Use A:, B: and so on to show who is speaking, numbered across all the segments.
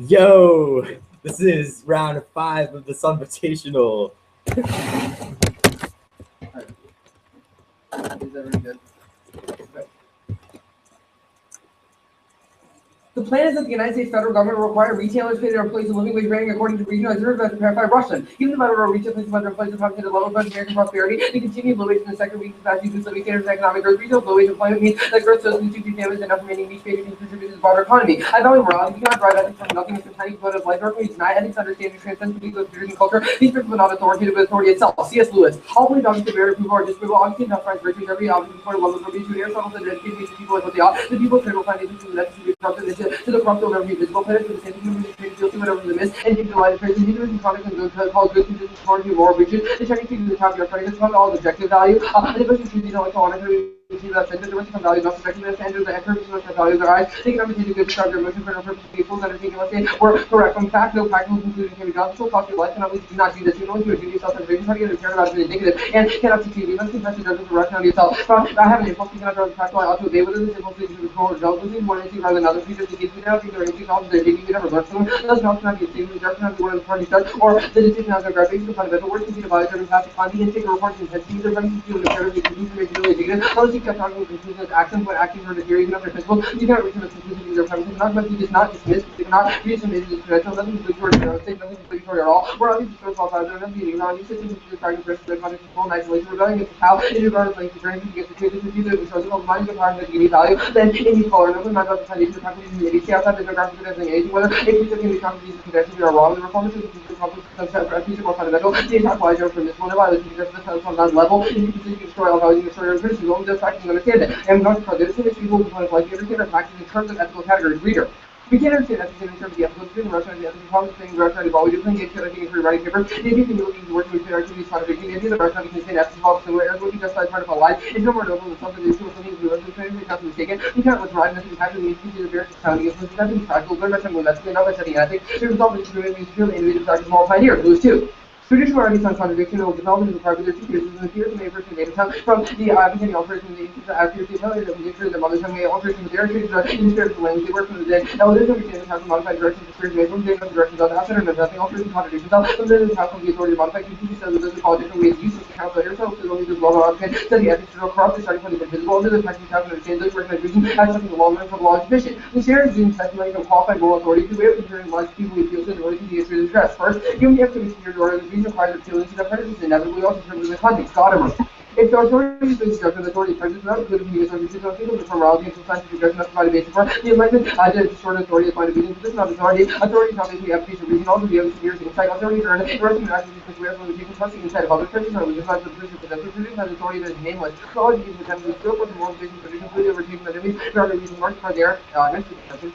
A: Yo, this is round 5 of the Sunvitational.
B: Is that really good? The plan is that the United States federal government will require retailers to pay their employees a living wage rating according to regional reserve as prepared by Russian. Given the federal retail places under employees have hit a level of American prosperity, the continued low wage in the sector weakens capacity to boost living standards and economic growth. Retail low wage employment means that growth does need to be families enough remaining niche paid to contribute to the broader economy. I value morality. You cannot drive ethics from nothing as a tiny component of life. Nor can we deny ethics understanding transcends particular tradition and culture. These principles are not authoritative, but authority itself. C.S. Lewis. All believe objects of merit approval are disapproval. Obviously, not find virtues every object before love of virtue. Aristotle said that education makes people like what they ought. The people trade will find it necessary to corrupt them to the corrupt will never be visible. Planets for the same human beings guilty whatever the miss and give the light of praise. The Hinduism products and good called good conditions according to moral breaches. The Chinese people the top of your credit is all objective value. The difference between these intellectual honor that center the rest of values not subjective to standards and purposes of values are eyes. They cannot be good describe their emotion for no purpose to be fools undertaking let's say or correct from fact, no practical conclusion can be drawn. So cost your life cannot lead do not do this. You know you do yourself and try to get impaired about it indicative and cannot succeed. You must confess your judgment for rationality yourself. I have an impulse you cannot draw the practical I ought to obey whether this impulse is to control results within one instinct rather than others because the gives you now think there are anything else that you never learn from them. Thus not cannot be a statement, the cannot be one of the parties does or the decision has no graphics the fundamental words can be divided during past upon the instinct or reports intensity either running to feel imperative to make it really indicative. Unless you kept talking with conclusion actions when acting or the theory even of their principles, you cannot reach a conclusion in their premises, not because you just not dismiss, you cannot reach a major credential, nothing to toward your own state, nothing to toward at all, or obviously source all sides, or nothing to ignore, you systems to trying to pressure their conscious full isolation, rebelling against the cow, in regard of length, turning against the truth, the future, which shows the mind of the power that give value, then in each color, no mind about the foundation of faculties and community, see outside the geographic evidence anything, whether a future can be contributions of conventions we are wrong, the reformers of the future concept for a future more fundamental, the attack wise are from this one of violation because the sense on that level, and you can destroy all values, destroy your criticism, only those facts you understand it, and not to this people who want to like understand our practice in terms of ethical categories. Reader. We can't understand ethics in terms of the ethical between Russia and the ethical problems thing Russia and all we do is engage in thinking through writing papers. The idea can be looking to work with our activities contradicting the idea that Russia can understand ethics involves similar errors would be justified part of a lie. It's no more noble than something that is something we learn from training we can't be mistaken. We can't what's right message having the agency of the various sounding is nothing practical, learn by someone that's not by studying ethics. There's result in the purely innovative practice moral pioneer. Lose two. Traditional arguments on contradiction will develop into the part of their teachers and the fears of the person data tongue from the beginning alteration of the accuracy of failure that we their mother tongue may alteration of their traits in the spirit of the language they work from the dead. Now others understand how to modify directions of spirit made from the directions of the outside and nothing altering contradictions out. Some of the power of the authority to modify continue says that those who call different ways useless to counsel yourself to only the law of object study ethics to corrupt the starting point of invisible under the practice of understand those recognize reason as something the law learns from the law is sufficient. The standard is testimony from qualified moral authority to way of considering life people who feel in order to the issue of address. First, given the activity of your order, the reason requires that feelings the prejudice inevitably also determines the context. Gadamer. If the authority is based on the authority prejudice not included in the association of people from morality and scientific judgment not provided basis for the enlightenment to distort authority as point of being this not authority. Authority is not basically application of reason, also the other years insight. Authority is earned the rest of the actions because we have limitations trusting inside of other prejudice or religious lives of the person possessed with religion has authority that is nameless. Knowledge is the kind of scope of the moral basis for completely overtaken by enemies. There are no reasons marked by their next discussion.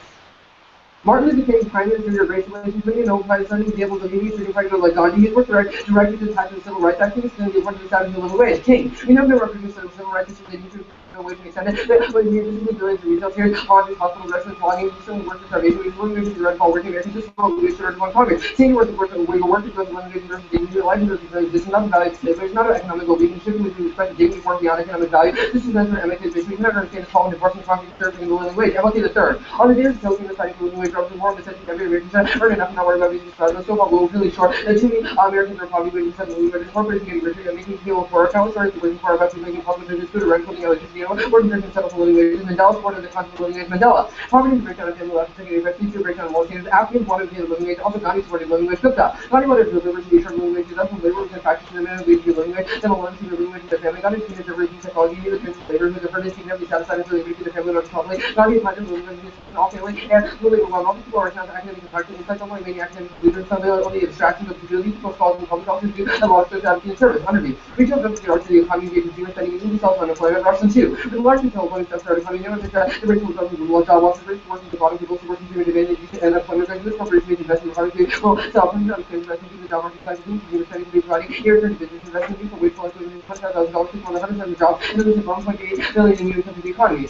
B: Martin Luther King, Prime Minister, your grace relations, when you know, by the son to be able to lead freedom fighters like Gandhi, his work directly to attack the civil rights activists and the important to the living ways. King, we know there are reproducers of civil rights issues that need to no way to make sense. But here, this is the billions of retail here, colleges, hospitals, restaurants, logging, certainly work for starvation, we will move to the red ball working Americans, just for we started one Congress. Seeing work of way to work because eliminating versus dignity of life because this is not a value today, but it's not an economic goal. We can shift with respect to dignity form beyond economic value. This is meant for MLK's vision. We cannot understand the call and divorcing conflict serving in the living wage. MLK the third. On the day of the token of fighting for living wage, drops more of the every American said, earn enough, not worry about being described. So far, we're really short. That too many Americans are probably waiting for living wage. Corporations getting richer and making people for our account stories, waiting for our about making public business good or rent putting electricity on, or conversion settle for living wages. Mandela supported the concept of living wage. Mandela. Poverty is a breakdown of family life, secondary effect, future breakdown of moral standards. Africans wanted to pay the living wage. Also, Gandhi supported living wage. Gupta. Gandhi wanted to deliver to be sure living wages. That's when labor was in practice in the man wage to be living wage. Then alone to the living wage to their family. Gandhi seen the revolution psychology, the prince of labor, who the furnace, he never be satisfied until they reach their family, not properly. Gandhi imagined living wage in all family, and the labor while most people are now academic and practice. Only many academic leaders, some only abstractions of the people scholars and public officers do, and law specialty in service. Underneath, retail jumps the arts of the economy via consumer spending and easy self-unemployment. Russian too. With the large retail employment stuff started coming in, the rate will government will job losses, rates working to bottom people working to advantage and employment regulars, corporations make investment in hard well, self-employment investment in the job market size of consumer spending to be providing here return to business investment people wage plus within $25,000 people on 100% of jobs, and then there's 1.8 billion in new income to the economy.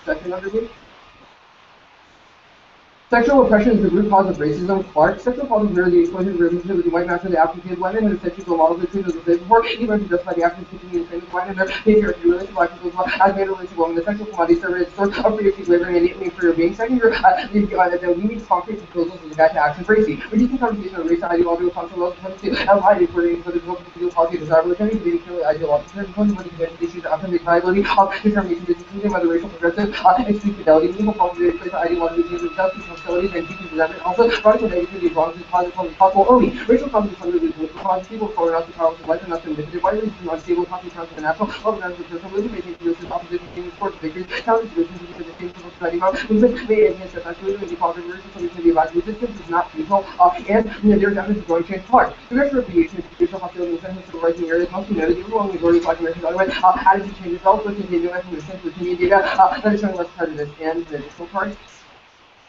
B: Second underneath. Sexual oppression is the root cause of racism. Clark. Sexual causes mirror the exploitation of relationship with the white master of the African white men who essentially so models the truth of the slave before, even to justify the Africans continuing to train the white men their patriarchy related to black people as made a relationship woman. The sexual commodity served as a source of free slavery and innately inferior being. Second, we need concrete proposals as a guide to action for AC. Reducing conversation on race ideological concept levels to outline inquiry for the political policy desirable attorney debating purely ideological terms, including with the issues of viability of determination, including by the racial progressive, extreme fidelity, meaningful policy place for ideology, justice, hostilities, and deeply resentment. Also, radical negativity is wrong to cause possible only. Racial causes of fundamental cause people for not to power to life and not to manipulate. White races are unstable, causes counter the natural, all the personal religion may take positions, opposition, things, sports, victories, challenge solutions, because the things people study about, movement may enhance that fascism and equality, racial solution, the about resistance is not feasible, and there is evidence of growing change hard. The rest of the institutional hostility and sense of civil rights in areas must be noted, the overwhelming majority of Black Americans otherwise attitude changes also continue from the sense of the data that is showing less prejudice and the additional part.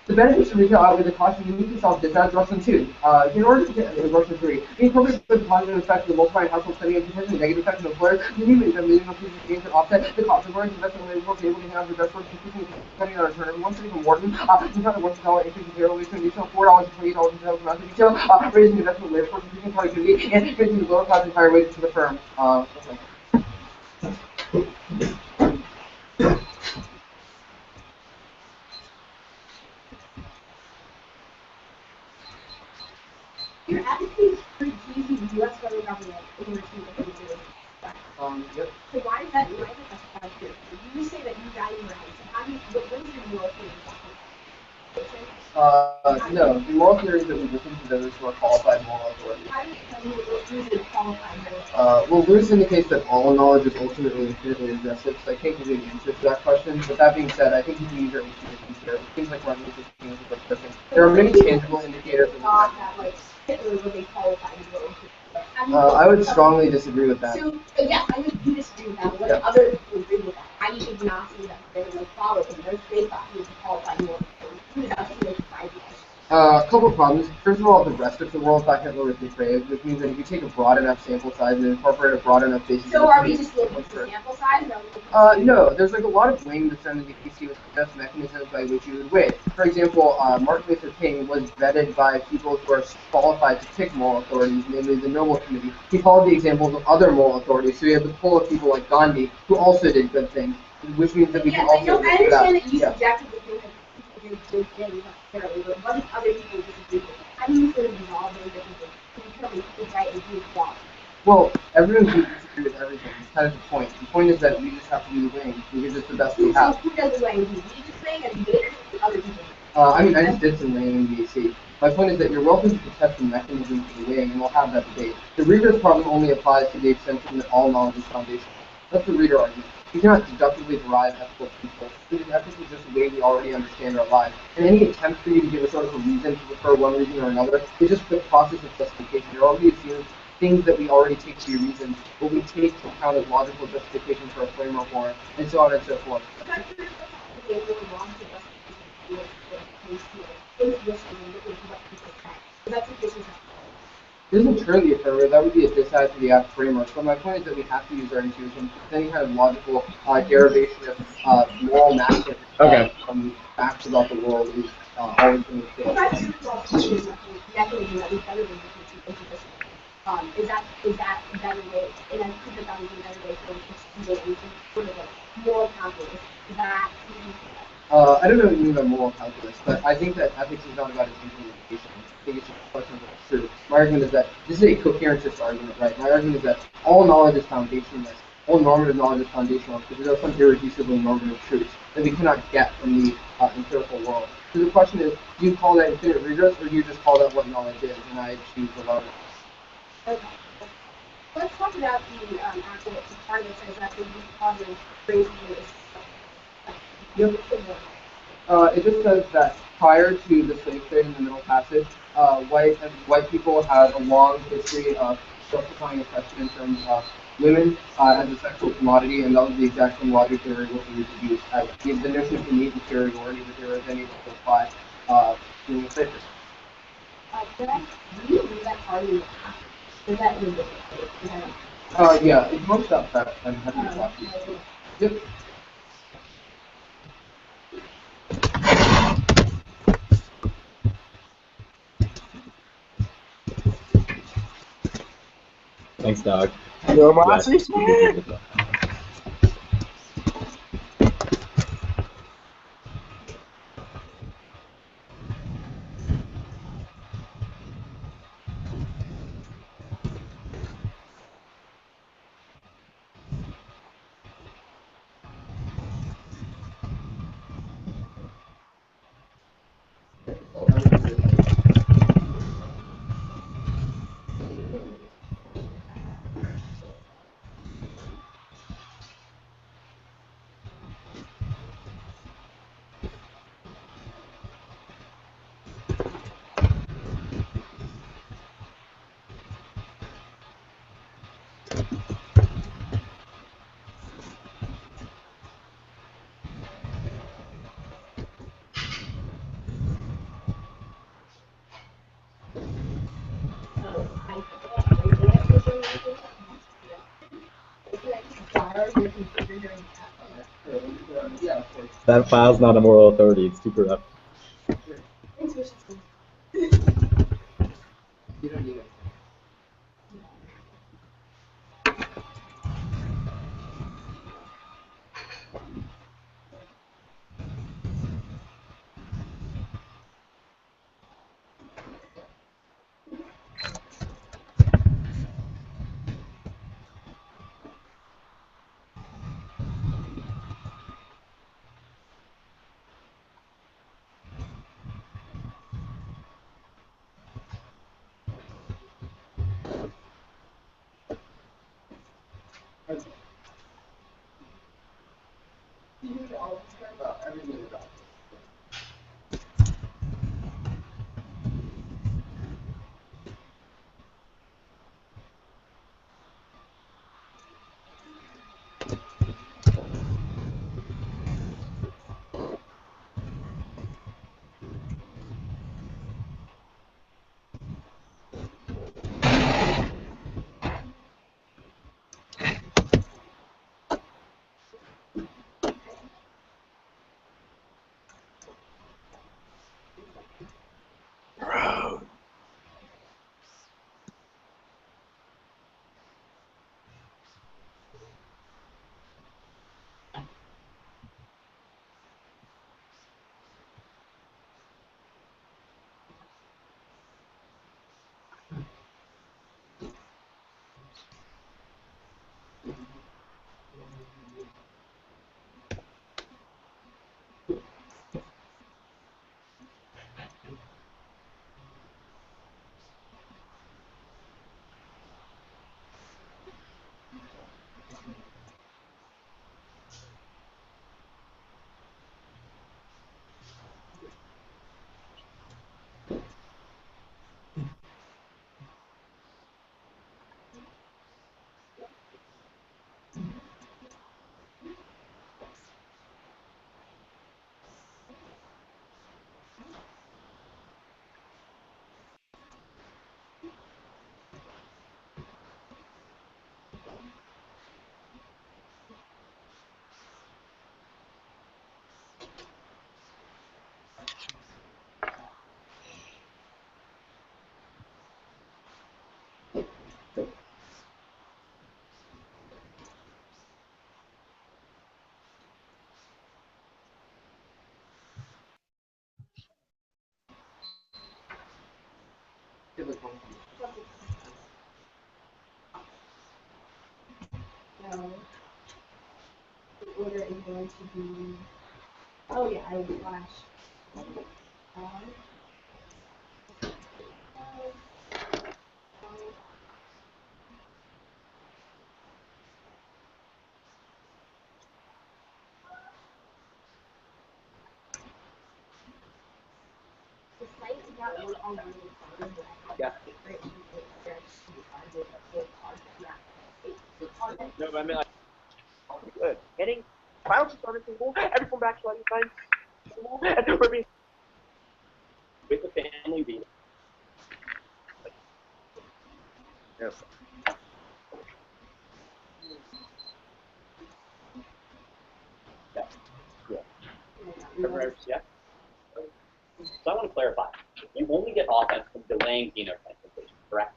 B: The benefits of retail outweigh the cost, and you need to solve this as Russian 2. In order to get Russian 3, incorporate the positive effect of the multiplying household spending and potentially negative effect of employers, you need to minimum pieces of gains to offset the cost of growing investment labor force able to have the best work consistently spending on return. One study from Wharton, we found that $1 increase in payroll wage to an additional $4 to $28 in sales amount of retail, raising investment labor force, increasing productivity, and increasing the lower cost and higher wages to the firm. Okay.
C: You're advocating for using the U.S. federal government in order to make
B: Yep.
C: So why is that justified here? You say that you value rights. So how do you, what is your moral theory exactly?
B: No, the moral theory is that we listen to those who are qualified moral authorities.
C: How do you lose a qualified moral?
B: Well, Lewis indicates that all knowledge is ultimately infinitely exhaustive, so I can't give you an answer to that question. But that being said, I think you can use your intuition to consider things like Martin Luther King, things like this. There are many tangible indicators of
C: that like Hitler was a qualified moral.
B: I would strongly disagree with that.
C: So, yes, I would disagree with that. What if other people agree with that? How do you think Nazis that they like follow him? They thought he was a qualified moral. Who is out to make five years?
B: A couple of problems. First of all, the rest of the world thought Hitler was depraved, which means that if you take a broad enough sample size and incorporate a broad enough basis.
C: So are we just looking at the sample size?
B: No, there's like a lot of blame that's done to the PC with just mechanisms by which you would weigh. For example, Martin Luther King was vetted by people who are qualified to pick moral authorities, namely the Nobel Committee. He followed the examples of other moral authorities, so you have the pull of people like Gandhi, who also did good things, which means that we can also.
C: I understand that you subjectively think that people do good things necessarily, but what if other people disagree with it? How do you sort of resolve those differences to determine who's right and who's wrong?
B: Well, everyone can disagree with everything. That's kind of the point. The point is that we just have to do the weighing because it's the best we have.
C: So who does the weighing? Do you just weighing and you other people?
B: I just did some weighing in BAC. My point is that you're welcome to test the mechanism for the weighing, and we'll have that debate. The reader's problem only applies to the extension that all knowledge is foundational. That's the reader argument. You cannot deductively derive ethical principles, because ethics is just the way we already understand our lives. And any attempt for you to give a sort of a reason to prefer one reason or another is just the process of justification. You're already assuming things that we already take to be reasons, but we take to account as logical justification for a framework for it, and so on and so forth. It isn't truly affirmative, that would be a disside to the app framework, but my point is that we have to use our intuition. Any kind of logical derivation of moral massive facts about the world is always going to fail.
C: Is that a better way, and I think that would be a better way for us sort of like moral calculus? Is that
B: I don't know what you mean by moral calculus, but I think that ethics is not about its implementation. I think it's just a question of what's true. My argument is that this is a coherentist argument, right? My argument is that all knowledge is foundationless. All normative knowledge is foundational because there are some irreducible normative truths that we cannot get from the empirical world. So the question is, do you call that infinite regress, or do you just call that what knowledge is? And I choose the latter.
C: Okay. Let's talk about the actual part that says that the root cause of racism is.
B: It just says that prior to the slave trade in the Middle Passage, white people had a long history of justifying oppression in terms of women as a sexual commodity, and that was the exact same logic they were able to reproduce as the notion of innate inferiority that they were then able to apply during the slave trade.
C: Do you read that part in the past? Is that in the book?
B: Yeah, it's most up that I'm happy to talk to you. Yep.
A: Thanks, dog.
D: Yo,
A: Yes.
D: Mossy.
A: That file's not a moral authority. It's too corrupt.
B: You don't need it.
C: So the order is going to be, oh yeah, I will flash. The site is not really on the
D: Yeah. No, but I mean, like, good. Hitting bounces on the table, everyone back to fine. And then we're being with the family being. Yes. Yeah. Yeah. Yeah. So I want to clarify. You only get offense from delaying phenotype completion, correct?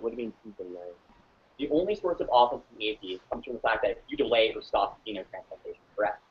D: What do you mean synchronized? The only source of offense in AP comes from the fact that you delay or stop genome transplantation, correct?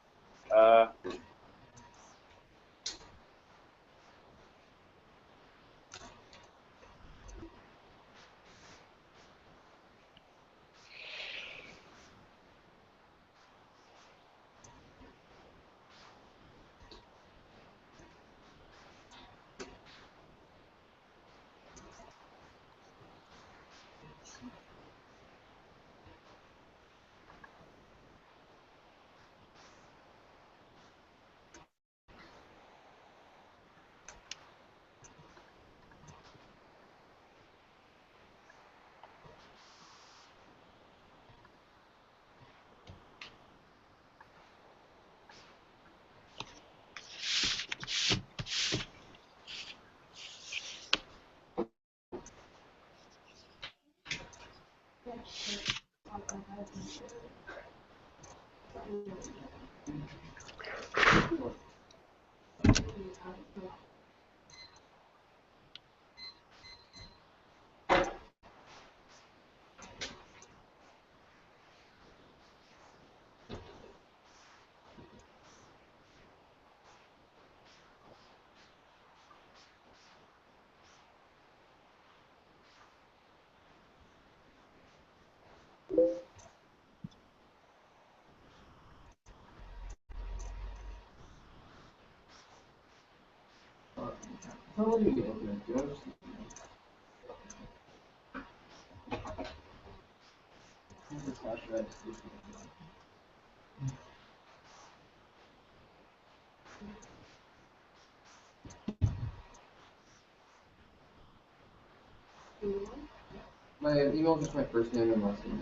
B: My email is just my first name and last name.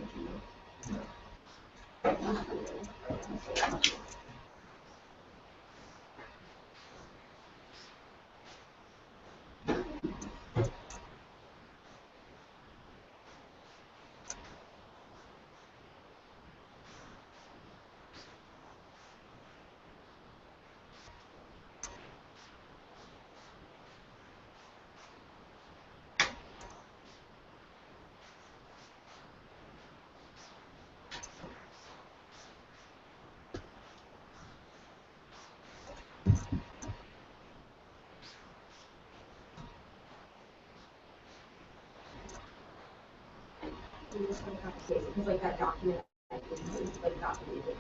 C: You just don't have to save it because like that document, like documented.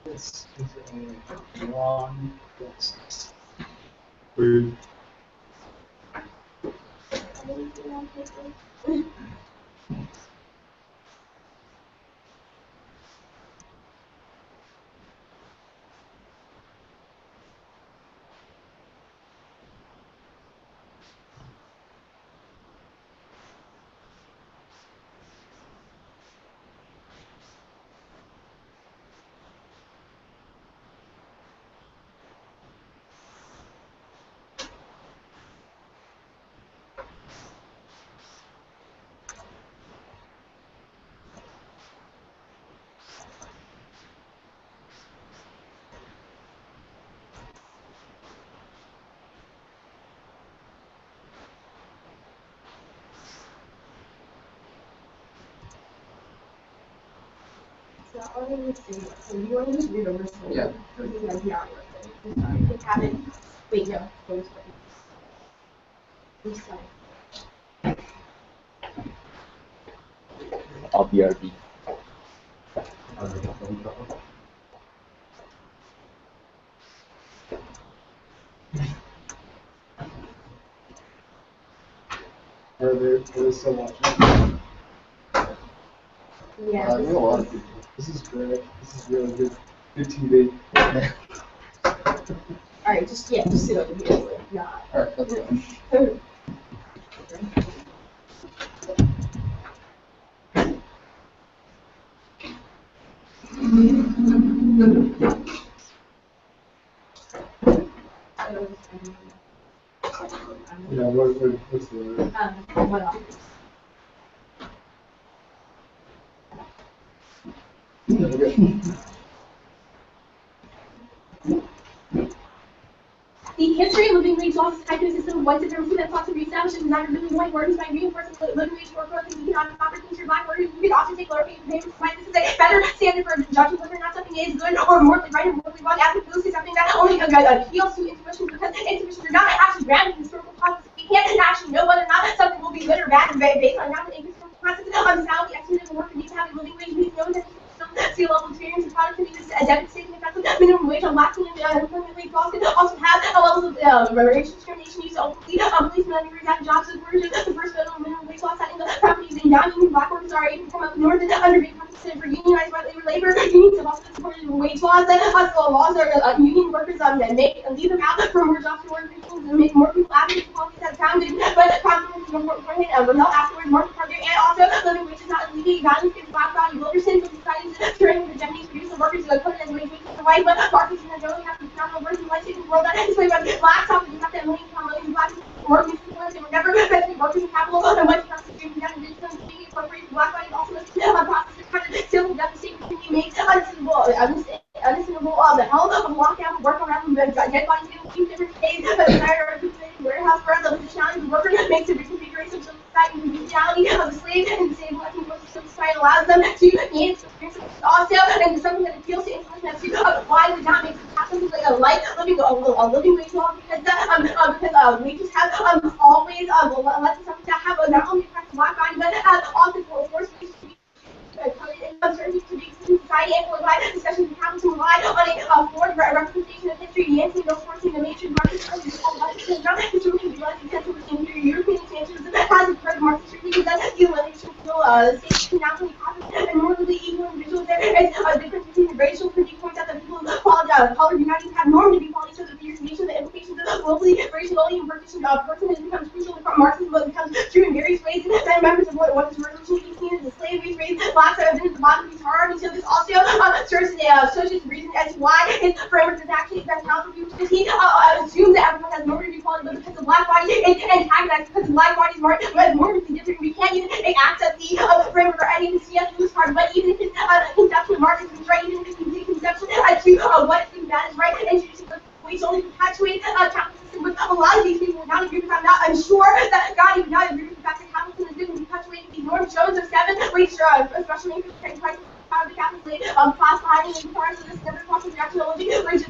A: This is a long process. Rude.
C: So all I would say, so you want to just read over slowly?
B: Yeah.
C: Because it might be out of sorry. If you haven't, wait, no, go slow. Reset.
A: I'll BRB. Are they still watching?
C: Yeah.
B: I know a lot of people.
A: This is great. This is really good. Good TV.
C: Alright, just sit over here. Like, not.
B: Alright, that's fine.
A: Yeah, what's the
C: What else? history of living wage laws is tied to a system of white supremacy that sought to reestablish and design really white workers by reinforcing living wage work growth and economic opportunities for black workers. We could also take lower payments. This is a better standard for judging whether or not something is good or morally right or morally wrong. As opposed to something that only appeals to intuition, because intuitions are not actually grounded in historical causes. We can't actually know whether or not something will be good or bad based on grounded in historical causes. Salary, estimate of work needs to have a living wage. We know that sea level experience and productivity is devastating effect of minimum wage on black and unemployment rate laws can also have levels of racial discrimination used to ultimately policemen and have jobs of origin. The first federal minimum wage law setting the properties in non-union black workers are able to come up north and underpaid compensated for unionized white labor. Unions have also supported wage laws that laws are union workers make and leave them out from more jobs to work and make more people advocate for policies at a time. But consequences will help afterwards more harder, and also living wage is not alleviate violence against black body workers in societies during the Japanese producer workers who put it as wage wages for white, but Marcus and Joey have to phenomenal work in life saving the world that is way about black top and you have that million pound million black workers and were never meant to be workers in capital and white prostitution down in digital and being incorporated black body also processes kind of civil devastating continue makes unassailable the hell of lockdown work around the dead bodies in two different days but desire warehouse where the positionality of the worker makes a reconfiguration of society and the positionality of the slave and the slave working force of society allows them to gain experience also and something that appeals to intelligence to why would not make something like a living wage law because wages have always led to something that have not only affect black body but also forced wages to be uncertainty to be in society and for life, especially if capitalism rely on a forward representation of history, Yancey and forcing the mainstream Marxist historically realized the potential within European expansionism has occurred Marxist because that the elimination of states can now be positive and morally equal individuals. There is a difference between the racial critique points that the people of colored United have normative equality, so that the creation of the implications of globally racially and partition of person becomes crucial from Marxism, but becomes true in various ways. And members of what this revolution is seen as the slavery race, blacks have been at the bottom of these hierarchies. So this also serves as a reason as to why his framework is actually that now because he assumes that everyone has normative equality, but because the black body is antagonized because the black body is normatively different. We can't even access the framework or any of the CS loose part, but even if his conception of Marxism is right, even if his complete conception as to what is bad is right, and introducing the ways only perpetuate capitalist system, but a lot of these people would not agree with that. I'm sure that God would not agree with the fact that capitalism is good and perpetuating these norms. Jones of 7, which especially in price of the capitalist class behind in regards to this never possible reactionary which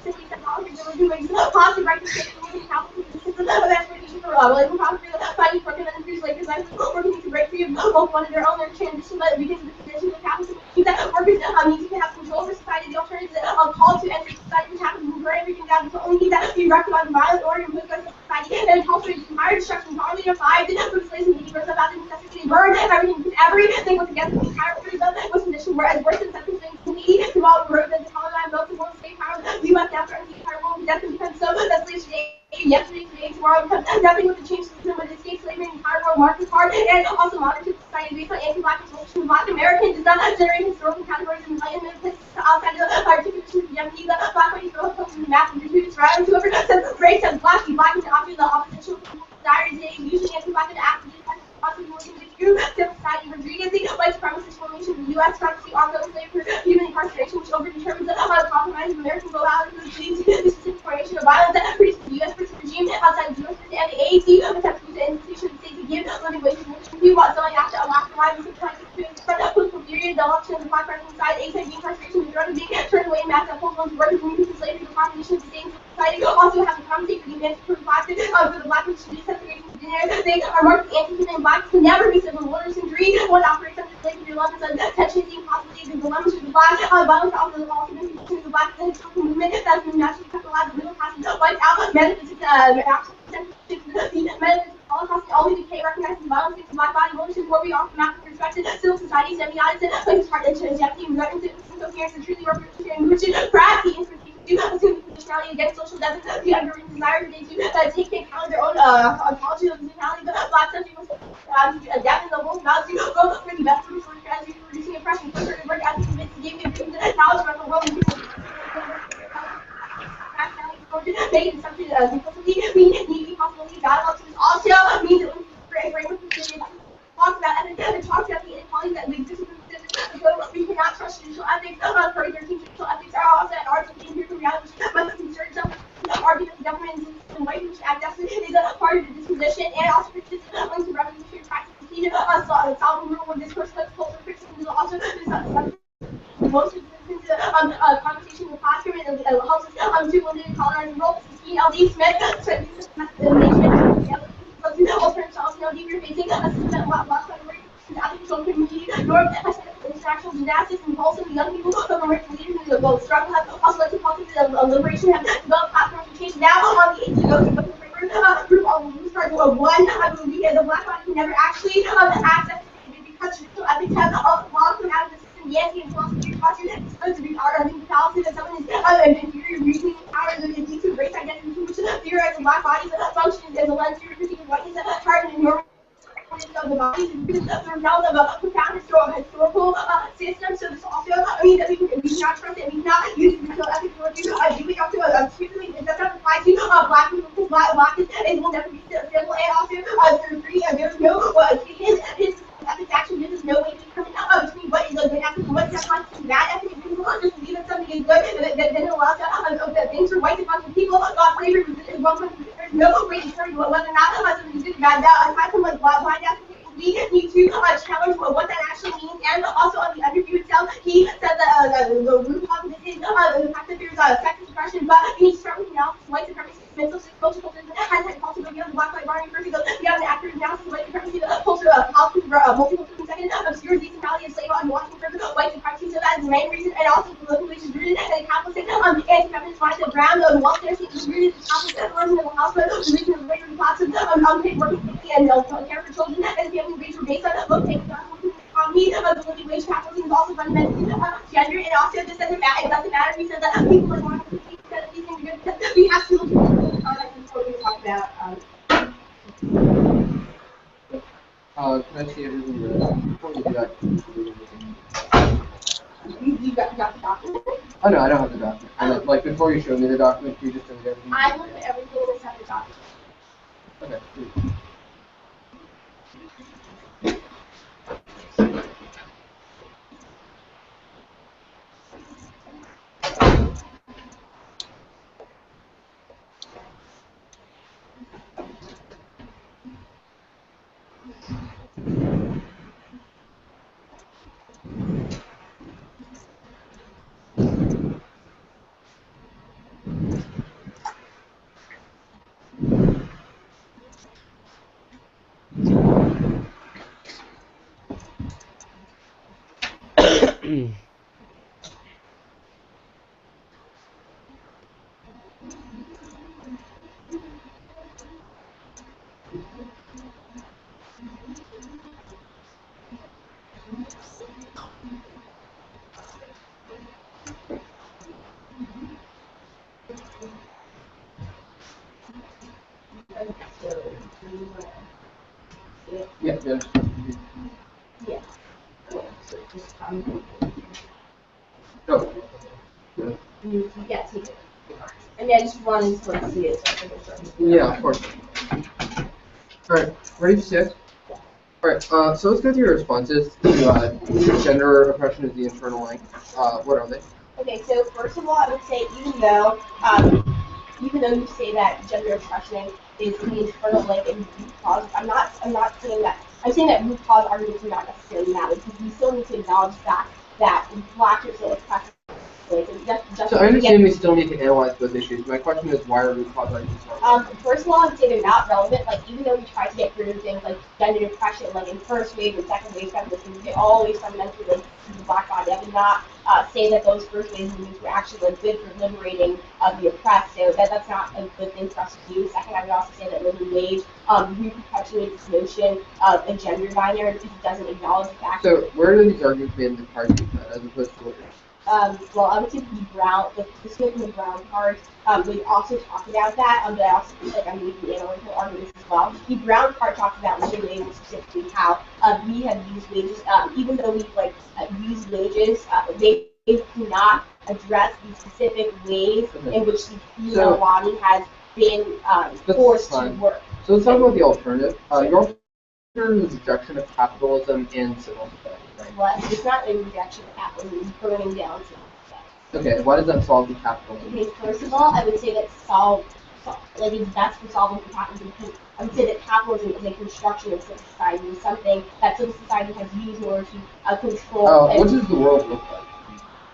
C: simply said politics and religion makes policy right to take the capitalism system of exploitation for labor power fighting for and increase labor life working to break free of both one of their own and transition but because of the tradition of capitalism means that workers need to have control over society. The alternatives call to enter society capitalism for everything down to only need that be recognized by violent order and put by society and culture is entire destruction probably defied for slaves and laborers about the necessity to burn everything was against the entire order was conditioned whereas worse than something completely throughout the road that the colonized both the world state power the U.S. now threatens the entire world death and becomes so that slaves today yesterday, today, tomorrow becomes nothing with the change system with escape slavery and the entire world market hard and also modern society based on anti-black exploitation of black Americans does not generate historical categories and enlightenment places outside of the articulation of the Japanese black bodies go in the map and reduce rather to whoever says race as black and black is the object of the opposition desires today usually anti-black and actively possibly working with you civil society Rodriguez the white supremacist formation in the U.S. currency ongoing slavery human incarceration which over-determines the compromise of American morality which leads to the specific formation of violence that produces the U.S. regime outside of the U.S. and the AAC attempts to use the institution of the state to give living wages to people while selling after a lack of rival society to the political period, the election of the black person inside, HIV incarceration, the drug of being turned away in mass that pulls one's workers and increases slavery, the combination of the state and society also has a compensate for the advance of black for the black which should be segregated from dinner. They are marked as anti-human and blacks can never be civil orders and greed. One operates under slavery dilemmas and tension seeing possibilities of dilemmas with the black violence also the also been between the black and the movement that has been naturally kept alive the middle class and wiped out metaphysics the metaphysics Holocaust only decay recognizing violence against the black body volition where we often map perspective civil society semiotics and it's hard to injecting incoherence and truly representation which is practically inspiration to assume the positionality against social death the underwritten desire today to take into account their own ontology of positionality the black subject was adapt in the world values to go for the best for strategy for reducing oppression for certain work as convinced to give you the knowledge about the world and people making something implicitly we need the possibility of dialogue to this also means that when we framework talks about ethics and talks about the inequality that exists within the system so we cannot trust judicial ethics for 13 judicial ethics are also at odds with the empirical reality but the concern itself are conversation in the classroom, and it helps us to limit tolerance and role. This is L.D. Smith. Alternative shells, you're facing a system that lost by out of control community, norm, international gymnastics, and also the young people who are leaders in the both struggle have also led to politics of liberation, have developed platforms to change. Now on the 18th group of start of one, I believe the black body can never actually access because ethics have lost them out of the system. Yancey and philosophy is supposed to be our fallacy that someone is inferior reasoning power that leads to race identity, which theorizing black bodies function as a lens to critique whiteness, targeting normal of the bodies and the result of a profound historical system. So this also means that we cannot trust it, we cannot use racial ethics or do we have to exclusively, it does not apply to black people because black is will never be civil, and also three, there's no his ethics actually there's no way to determine between what is a good ethic and what's not bad ethic. If people just believe that something is good, then it allows things for white and black people. Slavery is one point. There's no way to determine whether or not something is good or bad. Now, aside from like blind ethics, we need to challenge what that actually means. And also on the interview itself, he said that the root cause of this is the fact that there's sexist oppression, but you need to start with the analysis of white supremacy, mental, social culture, has had culture, but beyond the black, white, brown, and first, beyond the accurate analysis of white supremacy, the culture of politics, multicultural, second, obscures the centrality of slavery and watching further white supremacy. So that is the main reason, and also the living which is rooted in a capitalistic, anti-feminist mindset. Brown, the welfare state is rooted in capitalist origin of the household, the reason of the labor class of unpaid working and care for children, and family wage were based on low pay economy. The living wage capitalism is also fundamentally gender, and also this doesn't matter. It doesn't matter. We said that people are going to think that these things are good because we have to look at before we talk about.
B: Can I see everything before we do that?
C: You got the document?
B: Oh no, I don't have the document. I like before you show me the document, you just delete everything.
C: I will put everything in a separate document.
B: Okay. Yeah, yeah.
C: Yeah. So just
B: No.
C: yeah, take it. I mean, I just wanted to see it. So I think it's
B: Yeah, of course. Alright, ready to sit? Alright, so let's go through your responses to gender oppression is the internal link. What are they?
C: Okay, so first of all, I would say even though you say that gender oppression is the internal link and root cause, I'm not saying that. I'm saying that root cause arguments are not necessarily valid because we still need to acknowledge that black are still oppressed.
B: So I understand we still need to analyze those issues. My question is, why are root cause arguments relevant?
C: First of all, I'd say they're not relevant. Like, even though we try to get rid of things like gender oppression, like in first wave and second wave feminism, they always fundamentally linked to the black body. I would not say that those first wave movements were actually like good for liberating the oppressed. So that's not a good thing for us to do. Second, I would also say that living wage re-perpetuates this notion of a gender binary because it doesn't acknowledge the fact.
B: So where do these arguments made in the card as opposed to later?
C: Well, I would say the Brown, the Smith and the Brown cards, we also talk about that, but I also feel like I'm making analytical arguments as well. The Brown card talks about living wages, specifically how we have used wages, even though we've used wages, they do not address the specific ways in which the female body has been forced to work.
B: So let's talk about the alternative. Your alternative is rejection of capitalism and civil society.
C: What? It's not a rejection of capitalism, it's burning down civil society.
B: Okay, why does that solve the capitalism?
C: Okay, first of all, I would say that it's best for solving the capitalism because I would say that capitalism is a construction of civil society. It's something that civil society has used in order to control.
B: What does the world look like?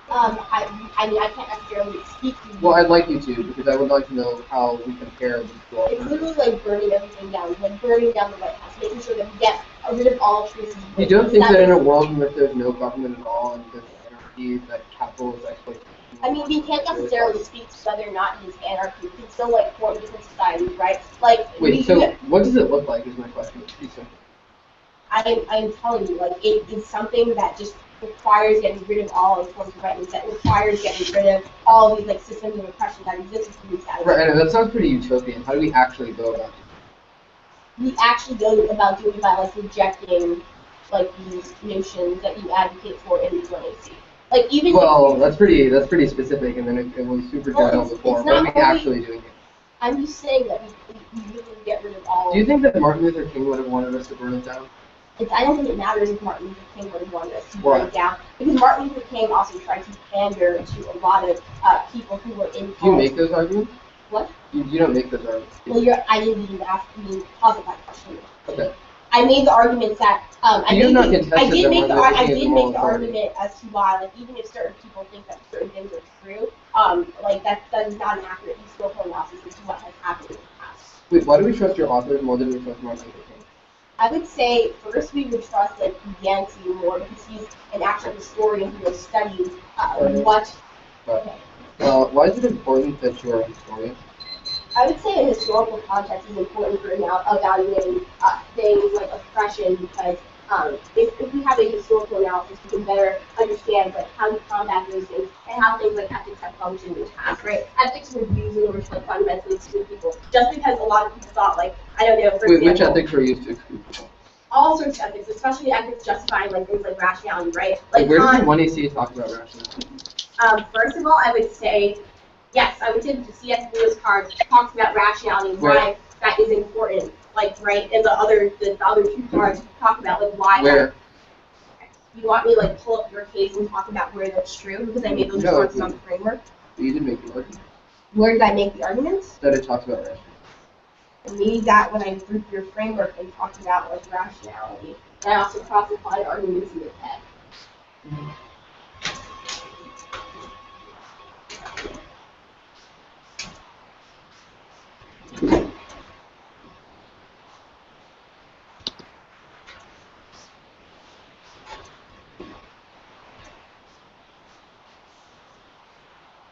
C: I mean, I can't necessarily speak to you.
B: Well, I'd like you to, because I would like to know how we compare these two
C: It's
B: alternatives.
C: literally like burning everything down, like burning down the White House, making sure that we get rid of all trees.
B: You don't think that in a world in which there's no government at all and there's anarchy, that capital is exploitation?
C: I mean, we can't necessarily speak to whether or not it is anarchy. We can still like form different societies, right? Like,
B: Wait, so what does it look like? Is my question. Pretty simple.
C: I'm telling you, like, it is something that just requires getting rid of all of forms of violence, that requires getting rid of all of these like systems of oppression that exist in these societies.
B: Right, I know that sounds pretty utopian. How do we actually go about it?
C: We actually go about doing it by like rejecting like these notions that you advocate for in the UNAC. Like even
B: well, that's pretty specific, and then it was super general before. What are we actually doing here?
C: I'm just saying that we really get rid of all.
B: Do you think that Martin Luther King would have wanted us to burn it down?
C: I don't think it matters if Martin Luther King would have wanted us to burn it down, because Martin Luther King also tried to pander to a lot of people who were in.
B: Do you make those arguments?
C: What?
B: You don't make those arguments.
C: Well, I didn't even ask me posit that question.
B: Okay.
C: I made the argument that I did make the argument as to why, like, even if certain people think that certain things are true, like that is not an accurate historical analysis as to what has happened in the past.
B: Wait, why do we trust your authors more than we trust Martin Luther King?
C: I would say first we would trust like Yancey more because he's an actual historian who has studied what. Okay.
B: Why is it important that you're a historian?
C: I would say a historical context is important for evaluating things like oppression because if we have a historical analysis, we can better understand like how to combat those things and how things like ethics have functioned in the past, right? Ethics were used in order to like fundamentally exclude people, just because a lot of people thought like I don't know. For example,
B: which ethics were used to exclude people?
C: All sorts of ethics, especially ethics justifying like things like rationality, right? Like
B: where does the 1AC talk about rationality?
C: First of all, I would say. Yes, I would say that the C.S. Lewis card talks about rationality and why that is important. Like, right, and the other two cards talk about like why.
B: Where?
C: You want me to like pull up your case and talk about where that's true because I made those responses on the framework.
B: You did make the argument.
C: Where did I make the arguments?
B: That it talks about rationality.
C: I made that when I grouped your framework and talked about like rationality. And I also classified arguments in the text.
B: Mm-hmm.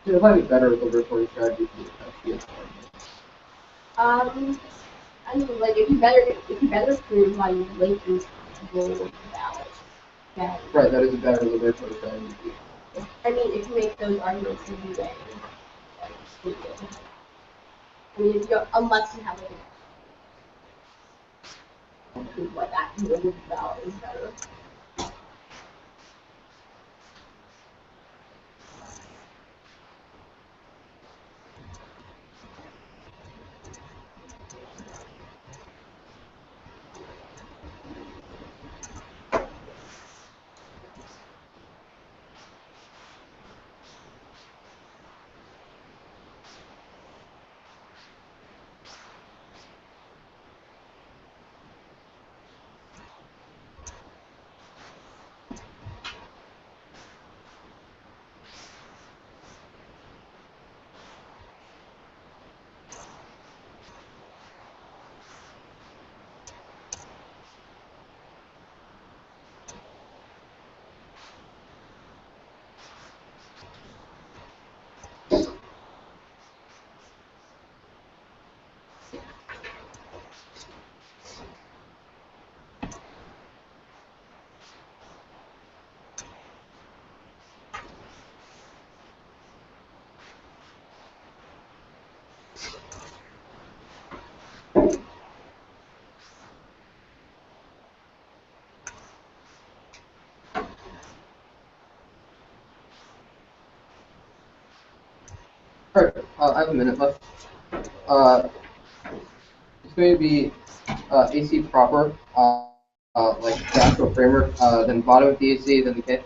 B: It might be better with liberatory strategy for the test.
C: I mean, like if you better prove why you link these rules valid, then.
B: Right, that is a better liberatory strategy.
C: I mean, if you make those arguments in the way, I mean, if you unless you have like prove what that rule is valid is better.
B: Alright, I have a minute left. It's going to be AC proper, like the actual framework, then bottom of the AC, then the K.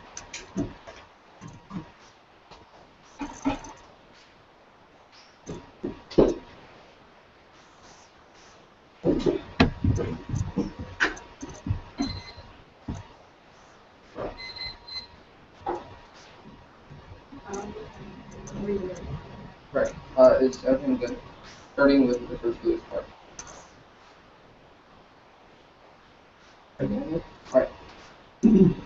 B: Right. Is everything good? Starting with the first blue part. Alright.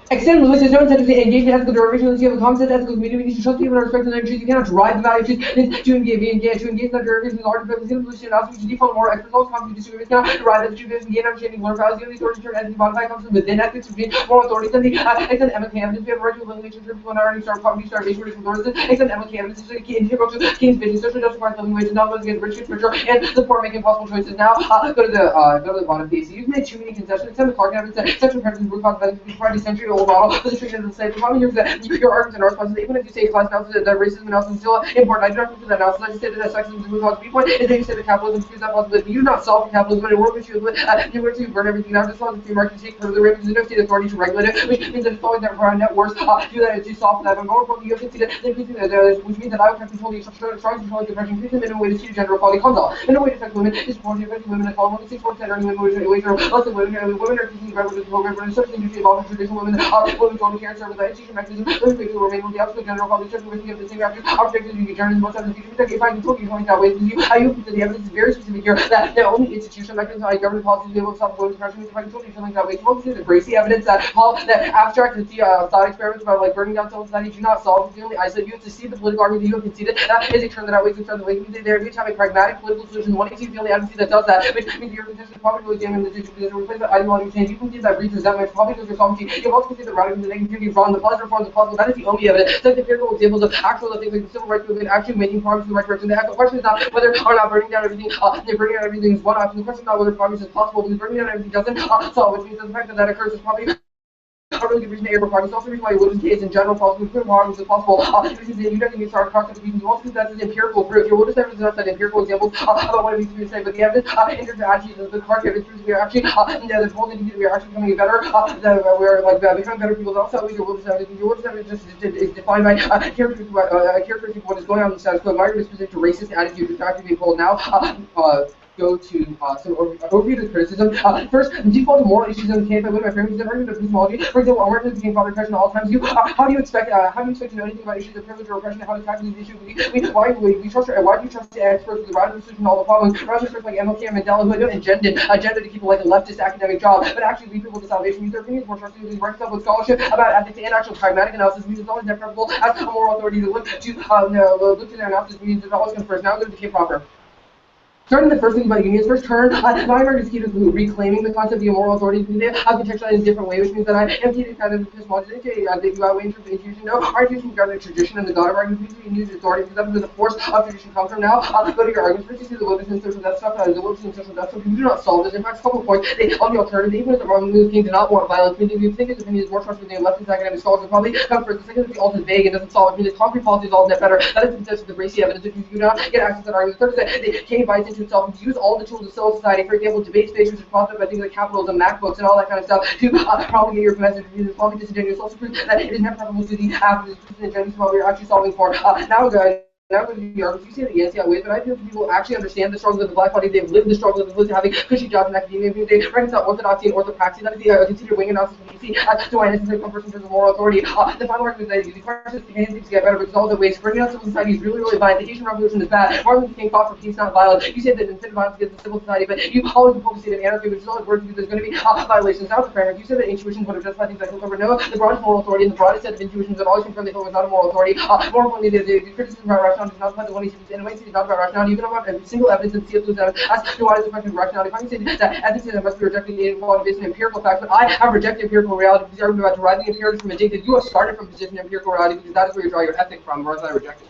B: Extend Lewis is known as the engagement ethical derivation of the concept ethical community needs to trust people and respect the entries. You cannot drive the value to engage in that derivation is larger because evolution and also to default more experts also come to disagreements cannot derive the truth and gain understanding learn values the authority to turn modify comes from within ethics between moral authorities and the extend MLK evidence we have a right to eliminate people and already start poverty starvation racial authorities extend MLK evidence is integral to King's vision social justice for living wages not against rich richer and the poor making possible choices now go to the bottom page. So you've made too many concessions extend the Clark evidence that sexual preferences root cause values before the century old model for the treatment of the slave. The problem here is that your arguments and responses, even if you say class analysis, that racism analysis is still important. I do not conclude that analysis. I just say that sexism is the root cause. The point is that you say that capitalism is that possibility. You do not solve capitalism in a world which you live in which you burn everything down. Just as the free market take further ravens, there's no state authority to regulate it, which means that it's always never around networks do that to solve that. But more importantly, you have to see that which means that I would have control the strong control of depression, increase them in a way to see gender equality comes out. In a way to affect women, is supporting affecting women at all. Only 6% earning women wage are less than women. Women are increasing revenue program, but in such industry involving traditional women women going to care and serve as the education mechanism. Those people will remain with the absolute general public church with the same objectives you can turn in most of the future. If I control you point that way, you the evidence is very specific here that the only institutional mechanism like government policies will be able to stop women's oppression. If I control you something that way, you won't see the Gracie evidence that all that abstract and thought experiments about like burning down civil society do not solve. It's the only isolate. You have to see the political argument that you have conceded. That is a turn that outweighs the turn that way. There is have a pragmatic political solution. One is the only agency that does that, which means your position is probably really damning the situation. Replace that ideology change. You can see that breeds resentment. Probably because your sovereignty. You have also see that radical negativity is wrong. The positive reforms are possible. That is the only evidence. So the empirical examples of actual things like the civil rights movement actually making progress in the right direction. The question is not whether or not burning down everything. Burning down everything is one option. The question is not whether progress is possible because burning down everything doesn't solve. Which means that the fact that that occurs is probably a really good reason to air for progress. Also, the reason why you lose in general possible, put progress as possible. Because you don't need to start across the reasons. You also that is empirical proof. You'll notice evidence that empirical examples about what it means to say, but the evidence in terms of actually the correct evidence proves we are actually the whole indicator we are actually becoming better. We're like becoming better people. Also, your wilderness evidence. Your wilderness evidence is defined by characteristic of what is going on in the status quo. My specific to racist attitude is actually being pulled now. Go to some overview of criticism. First, default to moral issues in the case by one of my friends that argument of epistemology. For example, Martin Luther King fought repression at all times. How do you expect to know anything about issues of privilege or oppression and how to tackle these issues? Why do you trust the experts with the right solution to all the problems? Rather experts like MLK and Mandela who had no agenda to keep like a leftist academic job, but actually lead people to salvation. Use their opinions more trustworthy, work with scholarship about ethics and actual pragmatic analysis. Means it's always preferable as a moral authority to look to their analysis. Means it always comes first. Now go to the K proper. Starting the first thing about unions, first turn, Weimar is key to reclaiming the concept of the moral authority. I'll contextualize in a different way, which means that I am key to kind of epistemology, that you way in terms of intuition. No, our intuition regarding tradition and the God of argument, we use authority because that's where the force of tradition comes from. Now, go to your arguments. First, you see the wilderness and social death stuff, the wilderness and social death stuff. You do not solve this. In fact, a couple of points. On the alternative, even if the Martin Luther King did not want violence, meaning you think his opinion is more trustworthy than leftist academic scholars, probably come first. The second is also vague and doesn't solve it. Meaning concrete policy is all net better. That is the consensus of the Gracie evidence. If you do not get access to that argument, the third is that the King buys into himself and use all the tools of civil society, for example, debate spaces are sponsored by things like capitalism, MacBooks, and all that kind of stuff to propagate your message. It's probably disingenuous. Also prove that it is never preferable to the after the ingenuous what we're actually solving for. Now, guys. Now going to the arguments, you say that yes, ways, but I feel people actually understand the struggle of the black body. They've lived the struggle of having cushy jobs in academia. They reconcile orthodoxy and orthopraxy. That is the considered wing analysis when you see to why necessary come first in terms of moral authority. The final argument is that the question is can things get better, but it's all the ways. Bringing out civil society is really, really violent. The Haitian Revolution is bad. Martin Luther King fought for peace, not violence. You say that instead of violence against the civil society, but you always pull the state of anarchy, which is always worse because there's going to be violations. Now, the framework, you said that intuitions would have justified things like Hilcover. No, the broadest moral authority and the broadest set of intuitions that always confirm that Hilcover was not a moral authority. More importantly, the criticism about rationality does not apply to one in a way, it's not about rationality. You can have every single evidence in C.S. Lewis as to why it's a question of rationality. If I can say that ethics that must be rejecting the inequality based on empirical facts, but I have rejected empirical reality because the argument about deriving empiricism from addicted. You have started from a position of empirical reality because that is where you draw your ethic from, whereas I reject it.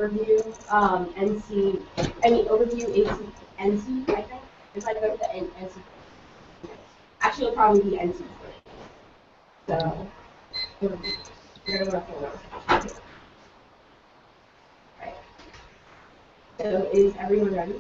C: overview, overview NC, I think. If I go to the NC, actually it'll probably be NC. So, we're gonna go to full. Right. So, is everyone ready?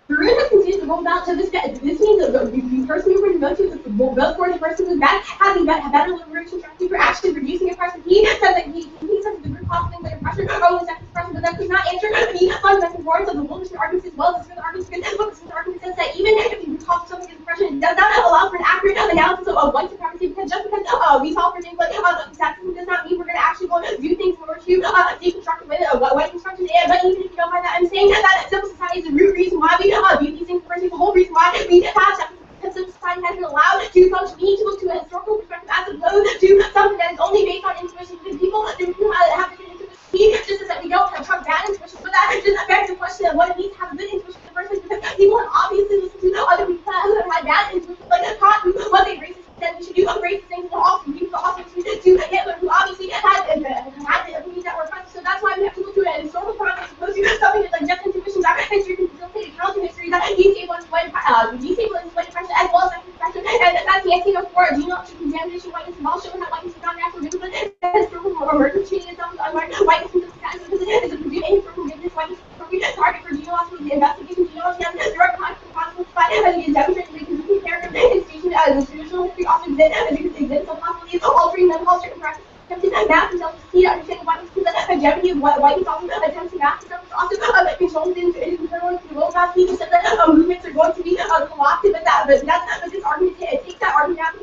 C: We're going to continue to roll out. So this means that the person we're going to go to will vote for the person who's having better liberation strategy for actually reducing oppression. He says that he says that the root cause of things like oppression are only sex oppression, but that does not answer the fundamental importance of the Wilderson arguments as well as the arguments. Because the argument says that even if the root cause of something is oppression, it does not allow for an accurate analysis of white supremacy. Because just because we saw, for example, sexism does not mean we're going to actually go and do things in order to deconstruct white construction. But even if you don't mind that, I'm saying that civil society is the root reason why we view these things first. The whole reason why we have civil society has been allowed to function. We need to look to a historical perspective as opposed to something that is only based on intuition. Because people have different intuition. Just as that we don't have bad intuition, but that just begs the question of what it means to have a good intuition in the first place. Because people have obviously listened to other people who have had bad intuition, like Kant, who was a racist, said we should do racist things, and also people also to Hitler, who obviously had the opinions that were oppressive. So that's why we have to look to a historical process as opposed to something that's like just intuition. Our history can facilitate accounting history that destabilizes white oppression as well as ethnic oppression. And that's the antidote for genealogical contamination, whiteness, and all showing that whiteness is not natural discipline. Historical emergence treating itself as unmarked whiteness and status because it is a produced historical witness. Whiteness is appropriate target for genealogical investigation. Genealogy has direct consequences as it is demonstrated because the character of the institution as a traditional history also exists so possibly altering them all certain practices. Math themselves to see to understand whiteness because the hegemony of whiteness also attempts to math themselves also controls internal to the world. He just said that movements are going to be co-opted, but this argument takes that argument out.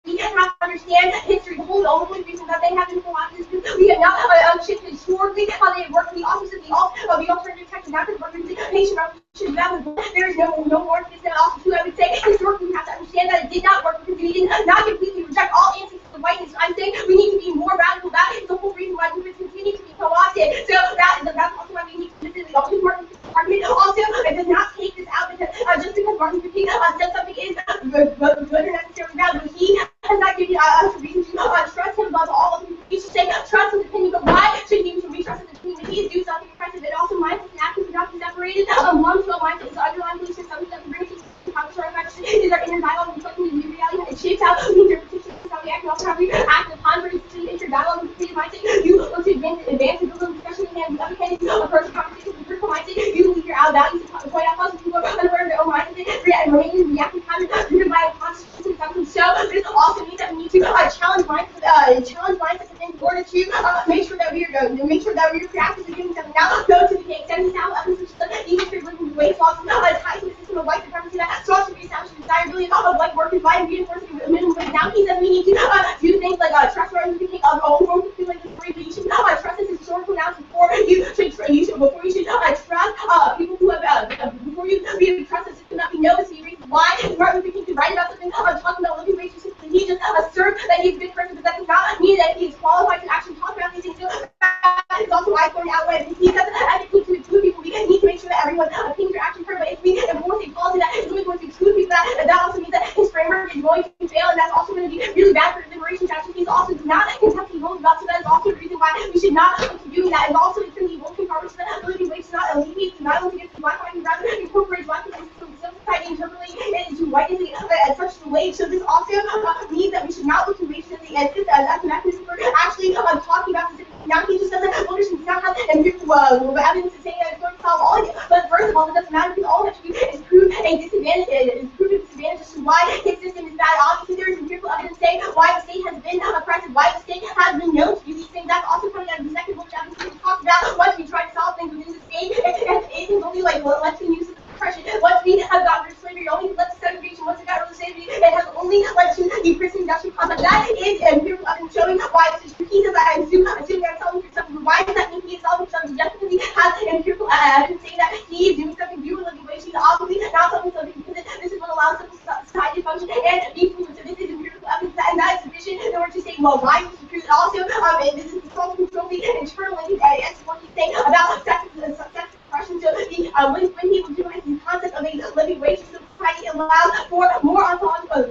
C: We have to understand history. The only reason that they have been co-opted is because we have not understood historically how they have worked. We also said the alternative text and after representation revolution that was there is no more to this. And also too, I would say historically we have to understand that it did not work because we did not completely reject all ancestors of whiteness. I'm saying we need to be more radical. That is the whole reason why movements continue to be co-opted. So that's also why we need to listen to the Martin Luther King argument. Also, it does not take this out because just because Martin Luther King said something is good or necessarily bad, but he has not given us a reason to trust him above all of them. We should say trust his opinion, but why should we trust his opinion when he is doing something impressive? And also mindset and actions cannot be separated. Long-term mindset is the underlying belief system that brings us to how short action is our inner dialogue reflecting the new reality that shapes how we interpretation is how we act and also how we act upon versus the inner dialogue with creative mindset. You look to advance and build a discussion and the other hand you approach a conversation with critical mindset. You believe your values and point out positive people unaware of their own mindset and remain in reactive pattern driven by a conscious something. So this also means that we need to challenge mindsets in order to make sure that we are practicing doing something. Now go to the extended now the history of living waste laws tied to the system of white supremacy that sought to reestablish the desirability of white workers by reinforcing the minimum wage. Now he says we need to do things like trust Martin Luther King of all forms of things like this story, but you should trust his historical analysis before you should trust people who have before you trust the system that we know is the reason why Martin Luther King could write about something talking about living wage systems. He just asserts that he's a good person, but that does not mean that he is qualified to actually talk about these things. That is also why I pointed out when he says that we need to exclude people. We need to make sure that everyone's opinions are actually heard. But if we enforce a policy that is only going to exclude people, that also means that his framework is going to fail, and that's also going to be really bad for liberation strategy. He's also not contesting voting about, so that is also the reason why we should not look to doing that. And also it's in the voting power, so that living wage is not alleviates, not only against black white, rather incorporates black people into society internally into whiteness at such a wage. So this also means that we should not look to wage as a mechanism for actually talking about this. Now he just says that voters does not have empirical evidence to say that it's going to solve all of it. But first of all, it doesn't matter because all we have to do is prove a disadvantage. As to why his system is bad. Obviously, there is empirical evidence saying why the state has been oppressive, why the state has been known to do these things. That's also coming out of the second book, chapter 6, talks about once we try to solve things within the state, it is only like let's use oppression. Once we have got rid of slavery, it only led to segregation. Once we got rid of slavery, it has only led to the prison industrial complex. That is empirical evidence showing why this is true. He says that I'm assuming I'm solving for something. Why does that mean he is solving for something? Just because he has empirical evidence saying that he is doing something, doing living wage, he's obviously not solving something because this is what allows society to function and be fluid. So this is empirical evidence, and that is sufficient in order to say, well, why is this true? And also, this is supposed to control the internal as what he's saying about sex oppression. So when people do the concept of a living wage system, society allows for more ontological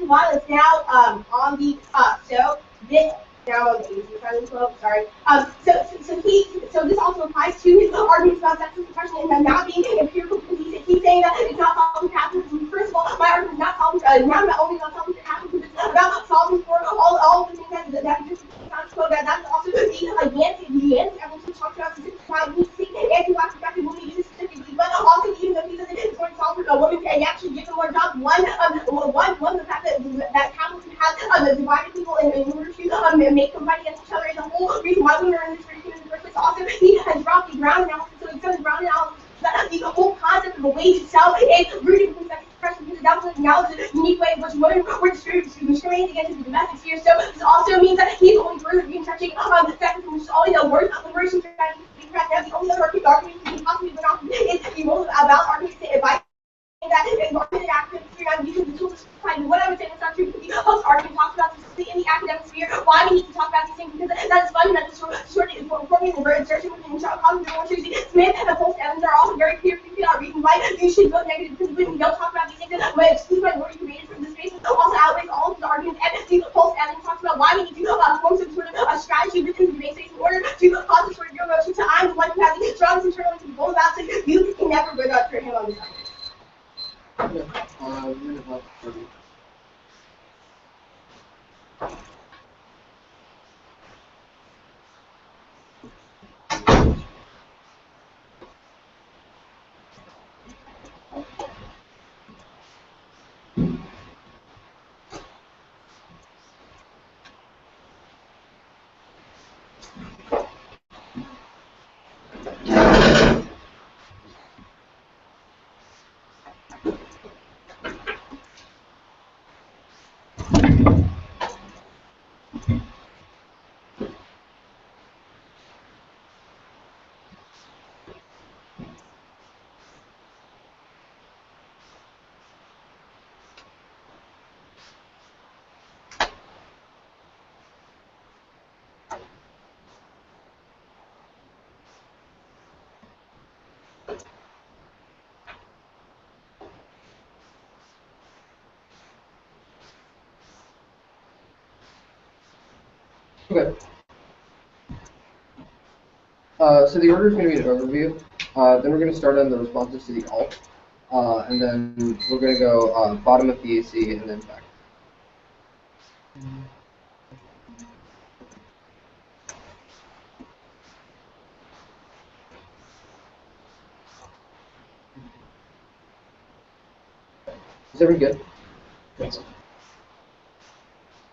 C: violence. Now on the so this now on the 1812, sorry. So this also applies to his arguments about sexist oppression and not being empirical, because he's saying that it's not solving for capitalism. First of all, my argument is not solving, not only not solving for capitalism, it's about solving for all of the things that just sounds so bad. That's also the Yancey evolution talks about specific crime. We see anti-black perspective when we use it specifically, but also even though he says it's going to solve for women and actually give them more jobs. One, the fact that capitalism has divided people in order to make them fight against each other is the whole reason why women are in this predicament in the first place. Also, he has dropped the ground analysis, so he's done the ground analysis that the whole concept of a wage itself is rooted in sexist oppression, because that was acknowledged the unique way in which women were discriminated against in the domestic sphere. So this also means that he's only further touching on the sexism, which is all words liberation strategy. The only other argument he can possibly bring off is the most about arguments by that environment and academic sphere. I'm using the tools to find what I would say is not true, because the host argument talks about specifically in the academic sphere why we need to talk about these things, because that is fundamental to forming the insertion within cognitive Smith and Post Evans are also very clear reasons why you should vote negative, because when we don't talk about these things, my exclude minority creators from the space also outweighs all of the arguments. And the Post Evans talks about why we need to form some sort of a strategy within the debate space in order to cause some sort of real motion. So I'm the one who has the strongest internal to bold about, so you can never go up for him on this argument.
B: Okay. So the order is going to be an overview. Then we're going to start on the responses to the alt, and then we're going to go bottom of BAC and then back. Is everyone good? Yes.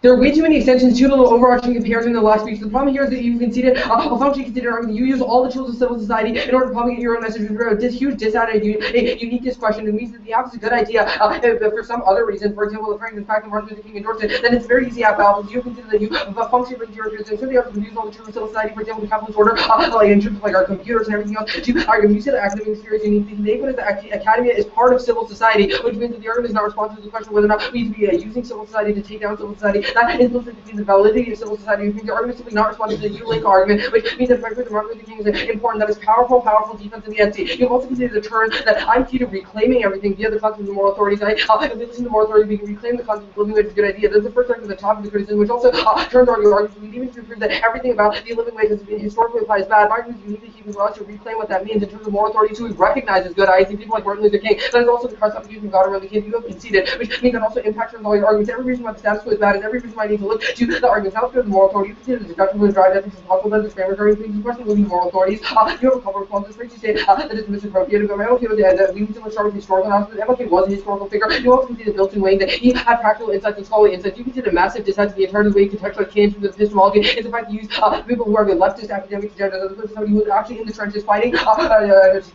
B: There are way too many extensions, too little overarching comparison in the last speech. The problem here is that you conceded a function considered argument. You use all the tools of civil society in order to promulgate your own message. This huge uniqueness question. It means that the app is a good idea if for some other reason, for example, the fact that Martin Luther King endorsed it, then it's very easy app alpha. You consider that you function with your so the others use all the tools of civil society, for example, the capitalist order, like in terms of like our computers and everything else. To argue, you said academic experience unique. They put it that academia is part of civil society, which means that the argument is not responsive to the question whether or not we need to be using civil society to take down civil society. That implicitly the validity of civil society, which means the argument is simply not responsive to the U-Link argument, which means that frankly the Martin Luther King is important. That is powerful defense of the entity. You've also considered the turn that I'm key to reclaiming everything via the concept of the moral authorities. If we listen to moral authority, we can reclaim the concept of living wage is a good idea. That's the first argument at the top of the criticism, which also turns on your argument. We even prove that everything about the living wage has been historically applied as bad. My argument is uniquely keeping for us to reclaim what that means in terms of moral authorities who we recognize as good. I see people like Martin Luther King. That is also the crux of using God around the kid you have conceded, which means that also impacts all your arguments. Every reason why the status quo is bad is every reason why I need to look to the arguments. Now let's go to the moral authority. You consider the deduction of the drive ethics is possible, that is framework argument. The question will be moral authorities. You have a couple of responses. First, you say that it's misappropriated, but MLK was that we need to start with historical analysis. MLK was a historical figure. You also consider built-in weighing that he had practical insights and scholarly insights. You consider massive dissent to the entire way contextualized change from the epistemology is the fact to use people who are the leftist academic agendas as opposed to somebody who is actually in the trenches fighting,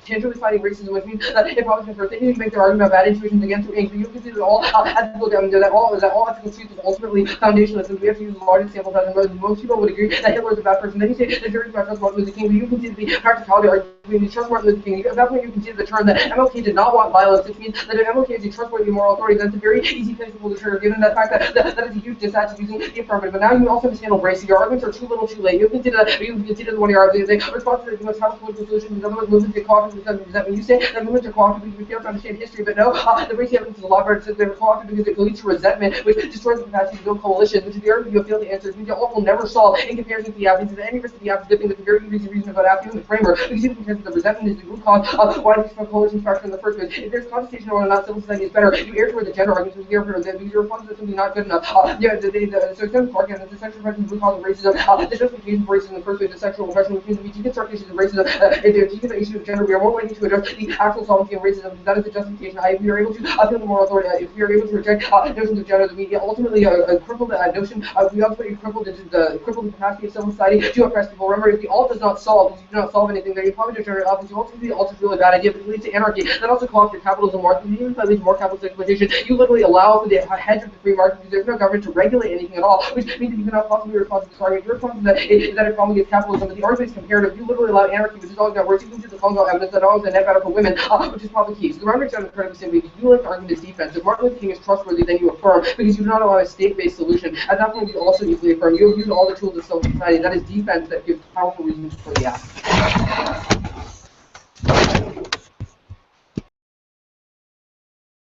B: tangibly fighting racism, which means that it probably confers they need to make their argument about bad intuitions against their ink. But you consider that all ethical that all ethical truth is ultimately foundationless, and we have to use the largest sample size. And most people would agree that Hitler is a bad person. Then you say that Jerry Martin Luther King, but you consider the practicality argument you trust Martin Luther King, at that point you consider the term that MLK did not want violence, which means that if MLK is a trustworthy moral authority, that's a very easy place to pull the trigger, given the fact that is a huge disadvantage using the affirmative. But now you also mishandle race. Your arguments are too little, too late. You consider the one of your arguments. The response to that you must have a political solution. In other words, movements get caught because when you say that movements are caught because we fail to understand history, but no, the race evidence is a lot better. They're caught because it leads to resentment, which destroys the capacity to build coalitions, which is the argument you fail to answer. You will never solve in comparison to the absence of any risk of the absence dipping with a very easy reason about asking the framework, because even because the resentment is the root cause of why these coalitions fracture in the first place. If there's contestation on whether or not civil society is better, you err toward the gender arguments, you err toward that because your response is simply not good enough. So extended parking and the sexual oppression is the root cause of racism. The justification for racism in the first place is sexual oppression, which means if we deconstruct issues of racism, if we deconstruct issues of gender, we are more likely to address the actual solvency of racism. That is the justification. If we are able to appeal to moral authority, if we are able to reject notions of gender, then we ultimately cripple the notion. We ultimately cripple the capacity of civil society to oppress people. Remember, if the alt does not solve, if you do not solve anything, then you probably determine it off. Ultimately, the alt is a really bad idea, but it leads to anarchy. That also co-opts your capitalism market. Even if that leads to more capitalist exploitation, you literally allow for the hedge of the free market because there's no government to regulate anything at all, which means that you cannot possibly respond to this argument. Your response is that it promulgates capitalism, but the argument is comparative. You literally allow anarchy, which is always got worse. You can do the Congo evidence that always a net better for women, which is probably key. So the argument is incredibly simple. If you like to argue this defense, if Martin Luther King is trustworthy, then you affirm, because you do not allow a state-based solution. At that point, you also equally affirm. You have used all the tools of civil society. That is defense that gives powerful reasons for the act.